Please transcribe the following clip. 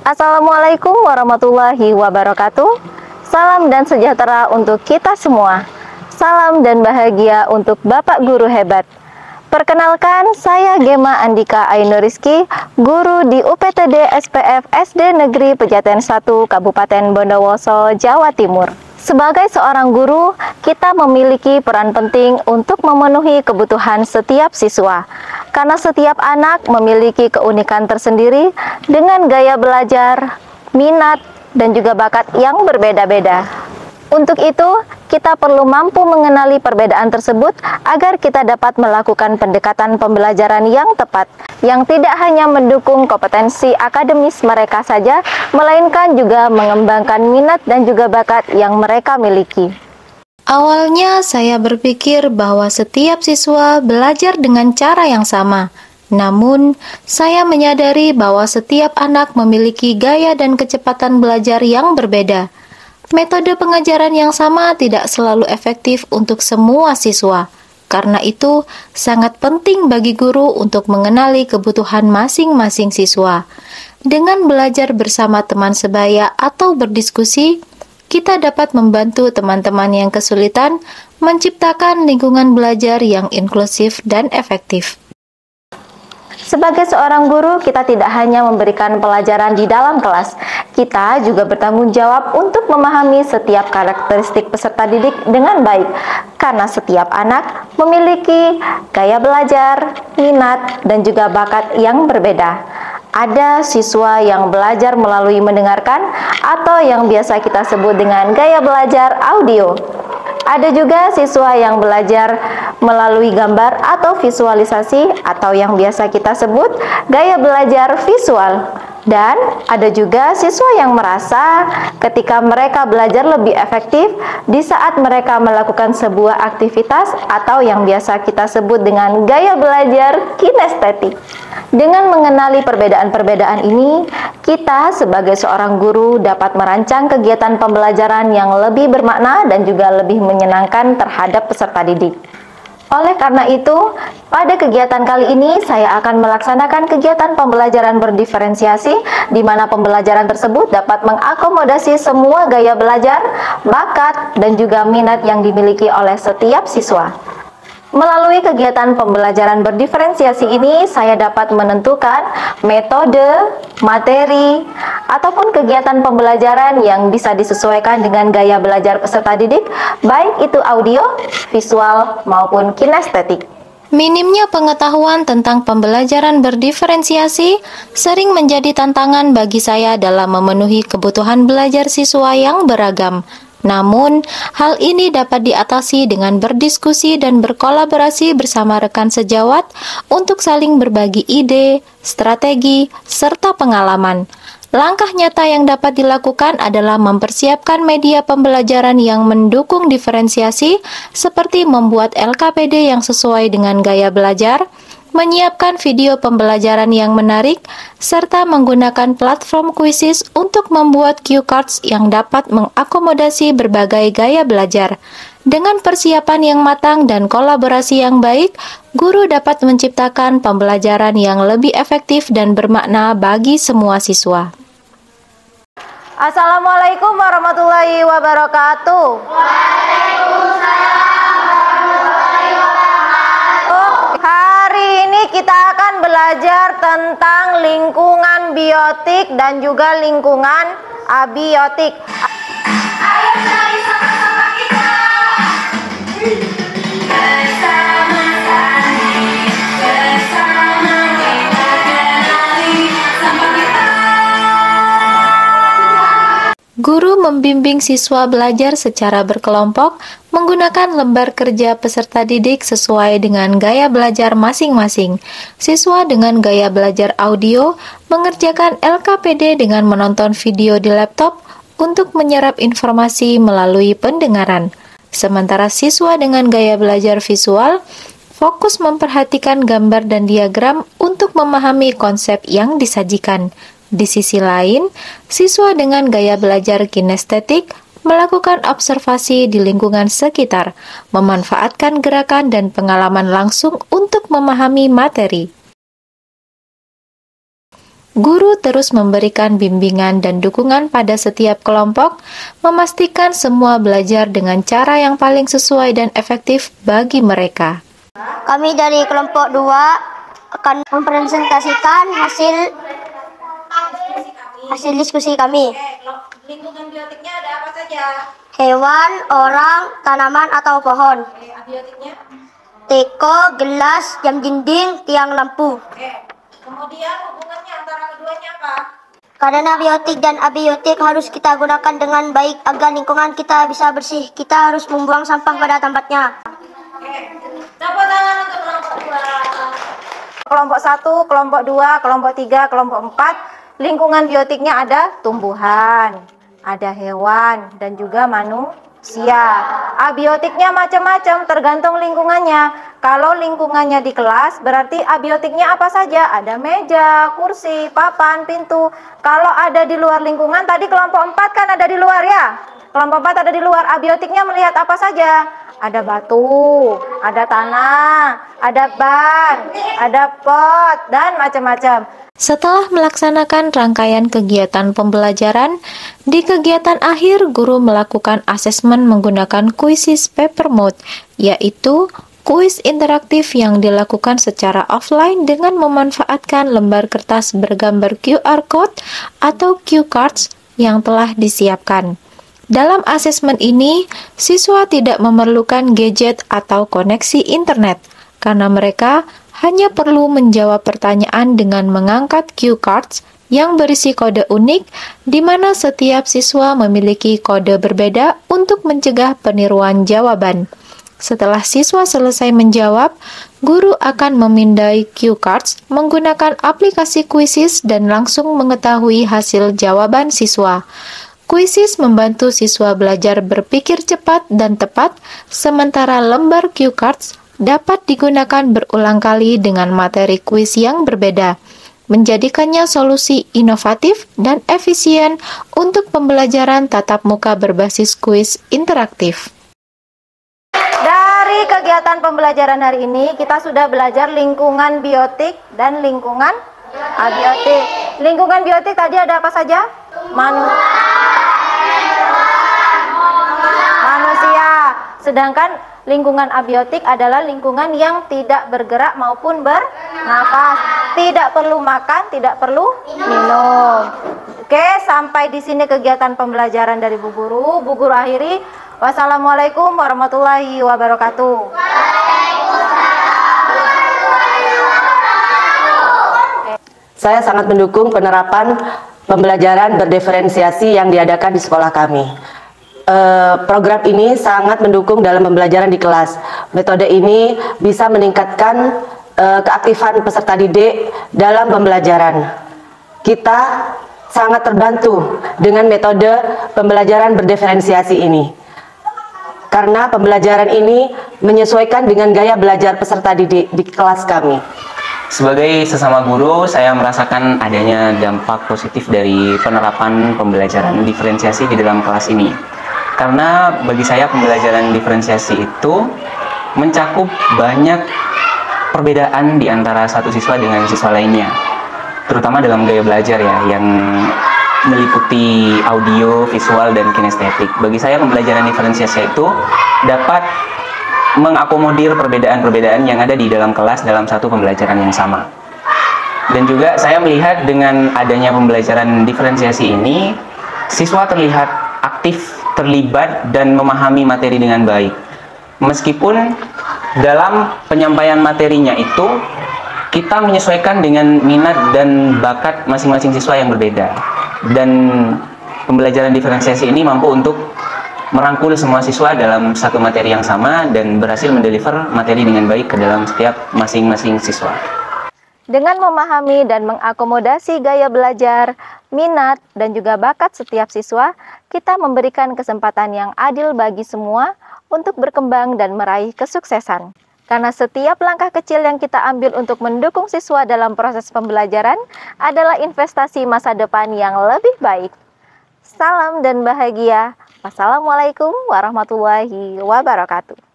Assalamualaikum warahmatullahi wabarakatuh. Salam dan sejahtera untuk kita semua. Salam dan bahagia untuk Bapak Guru hebat. Perkenalkan, saya Gema Andika Ainuriski, guru di UPTD SPF SD Negeri Pejaten 1 Kabupaten Bondowoso, Jawa Timur. Sebagai seorang guru, kita memiliki peran penting untuk memenuhi kebutuhan setiap siswa. Karena setiap anak memiliki keunikan tersendiri dengan gaya belajar, minat, dan juga bakat yang berbeda-beda. Untuk itu, kita perlu mampu mengenali perbedaan tersebut agar kita dapat melakukan pendekatan pembelajaran yang tepat, yang tidak hanya mendukung kompetensi akademis mereka saja, melainkan juga mengembangkan minat dan juga bakat yang mereka miliki. Awalnya saya berpikir bahwa setiap siswa belajar dengan cara yang sama. Namun, saya menyadari bahwa setiap anak memiliki gaya dan kecepatan belajar yang berbeda. Metode pengajaran yang sama tidak selalu efektif untuk semua siswa. Karena itu, sangat penting bagi guru untuk mengenali kebutuhan masing-masing siswa. Dengan belajar bersama teman sebaya atau berdiskusi, kita dapat membantu teman-teman yang kesulitan menciptakan lingkungan belajar yang inklusif dan efektif. Sebagai seorang guru, kita tidak hanya memberikan pelajaran di dalam kelas, kita juga bertanggung jawab untuk memahami setiap karakteristik peserta didik dengan baik, karena setiap anak memiliki gaya belajar, minat, dan juga bakat yang berbeda. Ada siswa yang belajar melalui mendengarkan atau yang biasa kita sebut dengan gaya belajar audio. Ada juga siswa yang belajar melalui gambar atau visualisasi atau yang biasa kita sebut gaya belajar visual. Dan ada juga siswa yang merasa ketika mereka belajar lebih efektif di saat mereka melakukan sebuah aktivitas atau yang biasa kita sebut dengan gaya belajar kinestetik. Dengan mengenali perbedaan-perbedaan ini, kita sebagai seorang guru dapat merancang kegiatan pembelajaran yang lebih bermakna dan juga lebih menyenangkan terhadap peserta didik. Oleh karena itu, pada kegiatan kali ini saya akan melaksanakan kegiatan pembelajaran berdiferensiasi di mana pembelajaran tersebut dapat mengakomodasi semua gaya belajar, bakat, dan juga minat yang dimiliki oleh setiap siswa. Melalui kegiatan pembelajaran berdiferensiasi ini, saya dapat menentukan metode, materi, ataupun kegiatan pembelajaran yang bisa disesuaikan dengan gaya belajar peserta didik, baik itu audio, visual, maupun kinestetik. Minimnya pengetahuan tentang pembelajaran berdiferensiasi sering menjadi tantangan bagi saya dalam memenuhi kebutuhan belajar siswa yang beragam. Namun, hal ini dapat diatasi dengan berdiskusi dan berkolaborasi bersama rekan sejawat untuk saling berbagi ide, strategi, serta pengalaman. Langkah nyata yang dapat dilakukan adalah mempersiapkan media pembelajaran yang mendukung diferensiasi seperti membuat LKPD yang sesuai dengan gaya belajar, menyiapkan video pembelajaran yang menarik, serta menggunakan platform kuisis untuk membuat cue cards yang dapat mengakomodasi berbagai gaya belajar. Dengan persiapan yang matang dan kolaborasi yang baik, guru dapat menciptakan pembelajaran yang lebih efektif dan bermakna bagi semua siswa. Assalamualaikum warahmatullahi wabarakatuh. Waalaikumsalam warahmatullahi wabarakatuh. Hari ini kita akan belajar tentang lingkungan biotik dan juga lingkungan abiotik. Ayo cari sama-sama kita. Guru membimbing siswa belajar secara berkelompok menggunakan lembar kerja peserta didik sesuai dengan gaya belajar masing-masing. Siswa dengan gaya belajar audio mengerjakan LKPD dengan menonton video di laptop untuk menyerap informasi melalui pendengaran. Sementara siswa dengan gaya belajar visual fokus memperhatikan gambar dan diagram untuk memahami konsep yang disajikan. Di sisi lain, siswa dengan gaya belajar kinestetik melakukan observasi di lingkungan sekitar, memanfaatkan gerakan dan pengalaman langsung untuk memahami materi. Guru terus memberikan bimbingan dan dukungan pada setiap kelompok, memastikan semua belajar dengan cara yang paling sesuai dan efektif bagi mereka. Kami dari kelompok 2 akan mempresentasikan hasil diskusi kami. Lingkungan biotiknya ada apa saja? Hewan, orang, tanaman atau pohon. Abiotiknya? Teko, gelas, jam dinding, tiang lampu. Kemudian hubungannya antara keduanya apa? Karena biotik dan abiotik harus kita gunakan dengan baik agar lingkungan kita bisa bersih. Kita harus membuang sampah pada tempatnya. Tepuk tangan untuk kelompok 2. Kelompok 1, kelompok 2, kelompok 3, kelompok 4. Lingkungan biotiknya ada tumbuhan, ada hewan, dan juga manusia. Abiotiknya macam-macam tergantung lingkungannya. Kalau lingkungannya di kelas, berarti abiotiknya apa saja? Ada meja, kursi, papan, pintu. Kalau ada di luar lingkungan, tadi kelompok 4 kan ada di luar ya? Kelompok 4 ada di luar, abiotiknya melihat apa saja? Ada batu, ada tanah, ada ban, ada pot, dan macam-macam. Setelah melaksanakan rangkaian kegiatan pembelajaran, di kegiatan akhir guru melakukan asesmen menggunakan quizzes paper mode, yaitu kuis interaktif yang dilakukan secara offline dengan memanfaatkan lembar kertas bergambar QR code atau cue cards yang telah disiapkan. Dalam asesmen ini, siswa tidak memerlukan gadget atau koneksi internet, karena mereka hanya perlu menjawab pertanyaan dengan mengangkat cue cards yang berisi kode unik, di mana setiap siswa memiliki kode berbeda untuk mencegah peniruan jawaban. Setelah siswa selesai menjawab, guru akan memindai cue cards menggunakan aplikasi Quizzes dan langsung mengetahui hasil jawaban siswa. Quizzes membantu siswa belajar berpikir cepat dan tepat, sementara lembar cue cards dapat digunakan berulang kali dengan materi kuis yang berbeda, menjadikannya solusi inovatif dan efisien untuk pembelajaran tatap muka berbasis kuis interaktif. Dari kegiatan pembelajaran hari ini, kita sudah belajar lingkungan biotik dan lingkungan abiotik. Lingkungan biotik tadi ada apa saja? Manusia. Sedangkan lingkungan abiotik adalah lingkungan yang tidak bergerak maupun bernafas. Tidak perlu makan, tidak perlu minum. Oke, sampai di sini kegiatan pembelajaran dari Bu Guru. Bu Guru akhiri. Wassalamualaikum warahmatullahi wabarakatuh. Saya sangat mendukung penerapan pembelajaran berdiferensiasi yang diadakan di sekolah kami. Program ini sangat mendukung dalam pembelajaran di kelas. Metode ini bisa meningkatkan keaktifan peserta didik dalam pembelajaran. Kita sangat terbantu dengan metode pembelajaran berdiferensiasi ini, karena pembelajaran ini menyesuaikan dengan gaya belajar peserta didik di kelas kami. Sebagai sesama guru, saya merasakan adanya dampak positif dari penerapan pembelajaran diferensiasi di dalam kelas ini. Karena bagi saya pembelajaran diferensiasi itu mencakup banyak perbedaan di antara satu siswa dengan siswa lainnya, terutama dalam gaya belajar ya, yang meliputi audio, visual, dan kinestetik. Bagi saya pembelajaran diferensiasi itu dapat mengakomodir perbedaan-perbedaan yang ada di dalam kelas dalam satu pembelajaran yang sama. Dan juga saya melihat dengan adanya pembelajaran diferensiasi ini, siswa terlihat aktif, terlibat, dan memahami materi dengan baik. Meskipun dalam penyampaian materinya itu, kita menyesuaikan dengan minat dan bakat masing-masing siswa yang berbeda. Dan pembelajaran diferensiasi ini mampu untuk merangkul semua siswa dalam satu materi yang sama dan berhasil mendeliver materi dengan baik ke dalam setiap masing-masing siswa. Dengan memahami dan mengakomodasi gaya belajar, minat, dan juga bakat setiap siswa, kita memberikan kesempatan yang adil bagi semua untuk berkembang dan meraih kesuksesan. Karena setiap langkah kecil yang kita ambil untuk mendukung siswa dalam proses pembelajaran adalah investasi masa depan yang lebih baik. Salam dan bahagia. Wassalamualaikum warahmatullahi wabarakatuh.